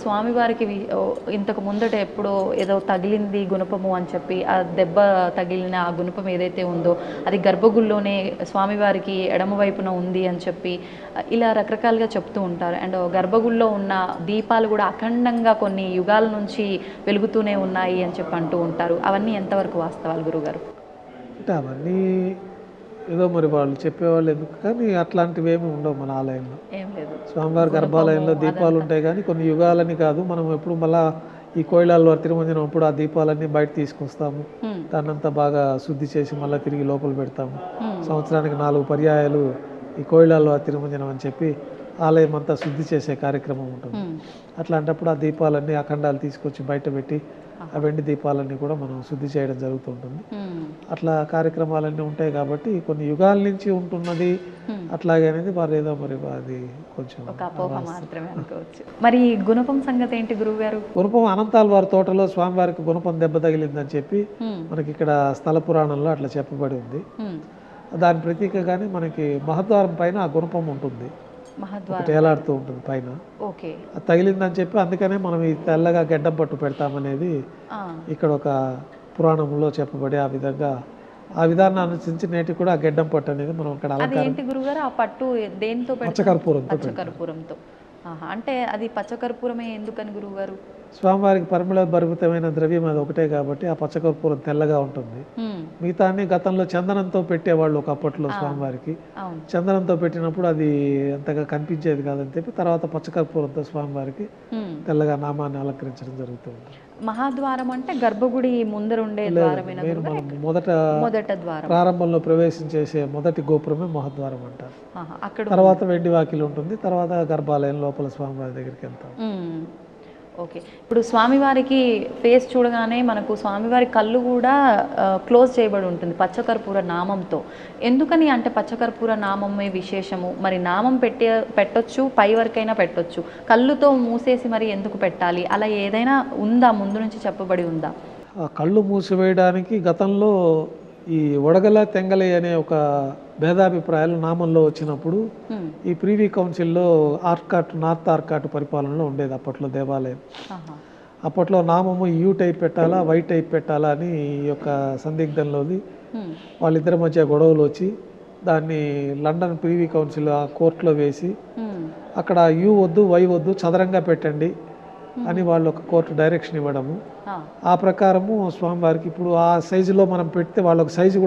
స్వామివారికి ఇంతకు ముందట ఎప్పుడో ఏదో తగిలింది గుణపము అని చెప్పి ఆ దెబ్బ తగిలిన ఆ గుణపం ఏదైతే ఉందో అది గర్భగుడిలోనే స్వామివారికి ఎడమ వైపున ఉంది అని చెప్పి ఇలా రకరకాలుగా చెప్తూ ఉంటారు. అండ్ గర్భగుడిలో ఉన్న దీపాలు కూడా అఖండంగా కొన్ని యుగాల నుంచి వెలుగుతూనే ఉన్నాయి అని చెప్పి అంటూ ఉంటారు. అవన్నీ ఎంతవరకు వాస్తవాలు గురుగారు? అంటే అవన్నీ ఏదో మరి వాళ్ళు చెప్పేవాళ్ళు ఎందుకు, కానీ అట్లాంటివి ఏమి ఉండవు మన ఆలయంలో. ఏం లేదు. స్వామివారి గర్భాలయంలో దీపాలు ఉంటాయి, కానీ కొన్ని యుగాలని కాదు. మనం ఎప్పుడు మళ్ళా ఈ కోయిలాల్లో తిరుమంజనం అప్పుడు ఆ దీపాలన్నీ బయట తీసుకొస్తాము, దాన్నంతా బాగా శుద్ధి చేసి మళ్ళీ తిరిగి లోపల పెడతాము. సంవత్సరానికి 4 పర్యాయాలు ఈ కోయిలాల్లో తిరుమంజనం అని చెప్పి ఆలయం అంతా శుద్ధి చేసే కార్యక్రమం ఉంటుంది. అట్లాంటప్పుడు ఆ దీపాలన్నీ అఖండాలు తీసుకొచ్చి బయట పెట్టి ఆ వెండి దీపాలన్నీ కూడా మనం శుద్ధి చేయడం జరుగుతుంటుంది. అట్లా కార్యక్రమాలన్నీ ఉంటాయి కాబట్టి కొన్ని యుగాల నుంచి ఉంటున్నది అట్లాగే అనేది వారు ఏదో మరి అది కొంచెం ఒక అపోహ మాత్రమే అనుకోవచ్చు. మరి గుణపం సంగతి ఏంటి గురువుగారు? గుణపం అనంతాల వారి తోటలో స్వామివారికి గుణపం దెబ్బ తగిలిందని చెప్పి మనకి ఇక్కడ స్థల పురాణంలో అట్లా చెప్పబడి ఉంది. దాని ప్రతీకగానే మనకి మహద్వారం పైన ఆ గుణపం ఉంటుంది, ఏలాడుతూ ఉంటుంది పైన. అది తగిలిందని చెప్పి అందుకనే మనం ఈ తెల్లగా గెడ్డం పట్టు పెడతామనేది ఇక్కడ ఒక పురాణంలో చెప్పబడి ఆ విధానాన్ని అనుసరించి నేటి కూడా ఆ గెడ్డం పట్టు అనేది మనం అక్కడ పచ్చకర్పూరంతో. అంటే అది పచ్చకర్పూరమే ఎందుకని గురువుగారు? స్వామివారికి పరిమళ భరితమైన ద్రవ్యం అది ఒకటే కాబట్టి ఆ పచ్చకర్పూరం తెల్లగా ఉంటుంది. మిగతా గతంలో చందనంతో పెట్టేవాళ్ళు ఒకప్పట్లో స్వామివారికి. చందనంతో పెట్టినప్పుడు అది అంతగా కనిపించేది కాదని చెప్పి తర్వాత పచ్చకర్పూరంతో స్వామివారికి తెల్లగా నామాన్ని అలంకరించడం జరుగుతుంది. మహాద్వారం అంటే గర్భగుడి ముందరుండే ద్వారమేనా? మొదట ద్వారం, ప్రారంభంలో ప్రవేశించేసే మొదటి గోపురమే మహాద్వారం అంటారు. తర్వాత వెండి వాకిలి ఉంటుంది, తర్వాత గర్భాలయం లోపల స్వామివారి దగ్గరికి వెళ్తాం. ఓకే. ఇప్పుడు స్వామివారికి ఫేస్ చూడగానే మనకు స్వామివారి కళ్ళు కూడా క్లోజ్ చేయబడి ఉంటుంది పచ్చకర్పూర నామంతో. ఎందుకని అంటే పచ్చకర్పూర నామమే విశేషము. మరి నామం పెట్టొచ్చు, పై వరకైనా పెట్టొచ్చు, కళ్ళుతో మూసేసి మరి ఎందుకు పెట్టాలి? అలా ఏదైనా ఉందా, ముందు నుంచి చెప్పబడి ఉందా? కళ్ళు మూసివేయడానికి గతంలో ఈ వడగల తెంగలి అనే ఒక భేదాభిప్రాయాలు నామంలో వచ్చినప్పుడు ఈ ప్రీవీ కౌన్సిల్లో నార్త్ ఆర్కాట్ పరిపాలనలో ఉండేది అప్పట్లో దేవాలయం. అప్పట్లో నామము యూ టైప్ పెట్టాలా, వై టైప్ పెట్టాలా అని ఈ యొక్క సందిగ్ధంలోది వాళ్ళిద్దరి మధ్య గొడవలు వచ్చి దాన్ని లండన్ ప్రీవీ కౌన్సిల్ ఆ కోర్టులో వేసి అక్కడ యూ వద్దు, వై వద్దు, చదరంగా పెట్టండి అని వాళ్ళు ఒక కోర్టు డైరెక్షన్ ఇవ్వడము. ఆ ప్రకారము స్వామివారికి ఇప్పుడు ఆ సైజులో మనం పెడితే వాళ్ళొక సైజు